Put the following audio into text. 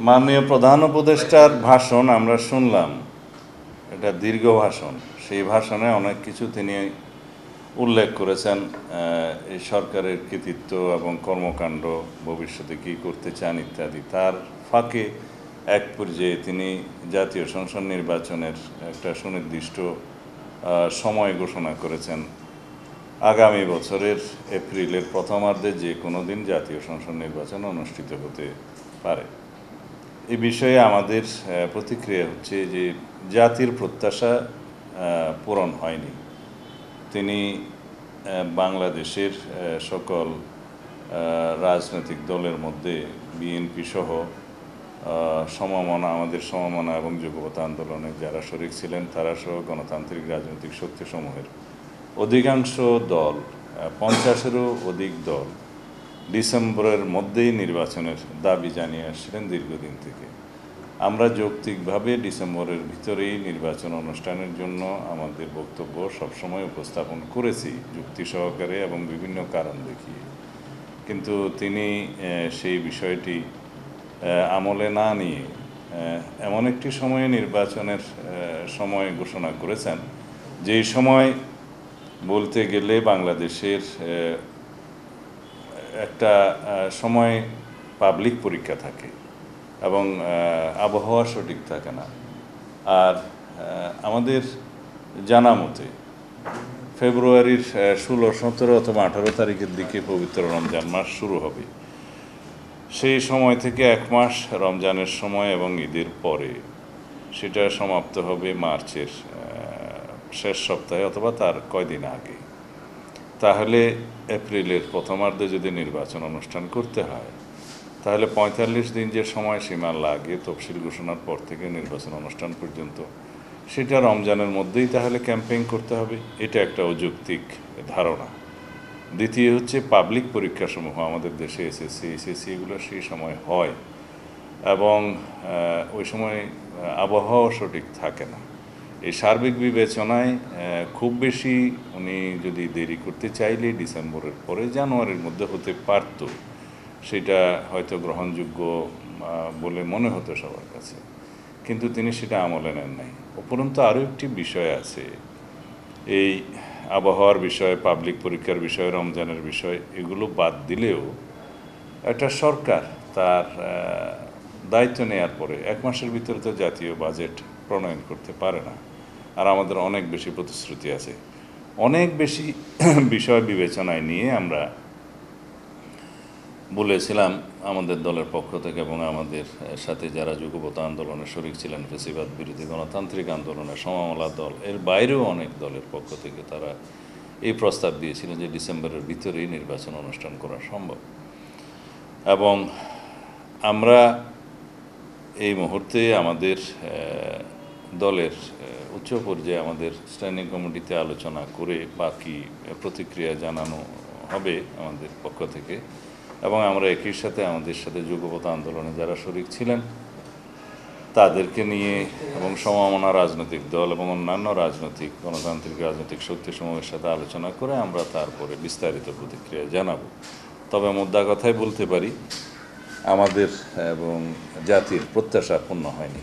মাননীয় প্রধান উপদেষ্টার ভাষণ আমরা শুনলাম, এটা দীর্ঘ ভাষণ। সেই ভাষণে অনেক কিছু তিনি উল্লেখ করেছেন, এই সরকারের কৃতিত্ব এবং কর্মকাণ্ড, ভবিষ্যতে কী করতে চান ইত্যাদি। তার ফাঁকে এক পর্যায়ে তিনি জাতীয় সংসদ নির্বাচনের একটা সুনির্দিষ্ট সময় ঘোষণা করেছেন। আগামী বছরের এপ্রিলের প্রথমার্ধে যে কোনো দিন জাতীয় সংসদ নির্বাচন অনুষ্ঠিত হতে পারে। এই বিষয়ে আমাদের প্রতিক্রিয়া হচ্ছে যে জাতির প্রত্যাশা পূরণ হয়নি। তিনি বাংলাদেশের সকল রাজনৈতিক দলের মধ্যে বিএনপি সহ আমাদের সমমনা এবং যুগপৎ আন্দোলনে যারা শরিক ছিলেন তারা সহ গণতান্ত্রিক রাজনৈতিক শক্তিসমূহের অধিকাংশ দল, 50-এরও অধিক দল ডিসেম্বরের মধ্যেই নির্বাচনের দাবি জানিয়ে আসছিলেন দীর্ঘদিন থেকে। আমরা যৌক্তিকভাবে ডিসেম্বরের ভিতরেই নির্বাচন অনুষ্ঠানের জন্য আমাদের বক্তব্য সবসময় উপস্থাপন করেছি, যুক্তি সহকারে এবং বিভিন্ন কারণ দেখিয়ে। কিন্তু তিনি সেই বিষয়টি আমলে না নিয়ে এমন একটি সময়ে নির্বাচনের সময় ঘোষণা করেছেন, যেই সময় বলতে গেলে বাংলাদেশের একটা সময় পাবলিক পরীক্ষা থাকে এবং আবহাওয়া সঠিক থাকে না। আর আমাদের জানা মতে ফেব্রুয়ারির 16, 17 অথবা 18 তারিখের দিকে পবিত্র রমজান মাস শুরু হবে। সেই সময় থেকে এক মাস রমজানের সময় এবং ঈদের পরে সেটা সমাপ্ত হবে মার্চের শেষ সপ্তাহে অথবা তার কয়দিন আগে। তাহলে এপ্রিলের প্রথমার্ধে যদি নির্বাচন অনুষ্ঠান করতে হয়, তাহলে 45 দিন যে সময়সীমা লাগে তফসিল ঘোষণার পর থেকে নির্বাচন অনুষ্ঠান পর্যন্ত, সেটা রমজানের মধ্যেই তাহলে ক্যাম্পেইন করতে হবে। এটা একটা অযৌক্তিক ধারণা। দ্বিতীয় হচ্ছে পাবলিক পরীক্ষাসমূহ আমাদের দেশে এসএসসি এগুলো সেই সময় হয় এবং ওই সময় আবহাওয়া সঠিক থাকে না। এই সার্বিক বিবেচনায় খুব বেশি উনি যদি দেরি করতে চাইলে ডিসেম্বরের পরে জানুয়ারির মধ্যে হতে পারত, সেটা হয়তো গ্রহণযোগ্য বলে মনে হতো সবার কাছে। কিন্তু তিনি সেটা আমলে নেন নাই। উপরন্তু আরও একটি বিষয় আছে, এই আবহাওয়ার বিষয়, পাবলিক পরীক্ষার বিষয়, রমজানের বিষয়, এগুলো বাদ দিলেও একটা সরকার তার দায়িত্ব নেওয়ার পরে 1 মাসের ভিতরে তো জাতীয় বাজেট প্রণয়ন করতে পারে না। আর আমাদের অনেক বেশি প্রতিশ্রুতি আছে। অনেক বেশি বিষয় বিবেচনায় নিয়ে আমরা বলেছিলাম আমাদের দলের পক্ষ থেকে এবং আমাদের সাথে যারা যুগপৎ আন্দোলনে শরিক ছিলেন, ফ্যাসিবাদ বিরোধী গণতান্ত্রিক আন্দোলনের সমমনা দল, এর বাইরেও অনেক দলের পক্ষ থেকে তারা এই প্রস্তাব দিয়েছিলেন যে ডিসেম্বরের ভিতরেই নির্বাচন অনুষ্ঠান করা সম্ভব। এবং আমরা এই মুহূর্তে আমাদের দলের উচ্চ পর্যায়ে আমাদের স্ট্যান্ডিং কমিটিতে আলোচনা করে বাকি প্রতিক্রিয়া জানানো হবে আমাদের পক্ষ থেকে। এবং আমরা একই সাথে আমাদের সাথে যুগপৎ আন্দোলনে যারা শরিক ছিলেন তাদেরকে নিয়ে এবং সমমনা রাজনৈতিক দল এবং অন্যান্য রাজনৈতিক গণতান্ত্রিক রাজনৈতিক শক্তিসমূহের সাথে আলোচনা করে আমরা তারপরে বিস্তারিত প্রতিক্রিয়া জানাবো। তবে মোদ্দা কথাই বলতে পারি, আমাদের এবং জাতির প্রত্যাশা পূর্ণ হয়নি।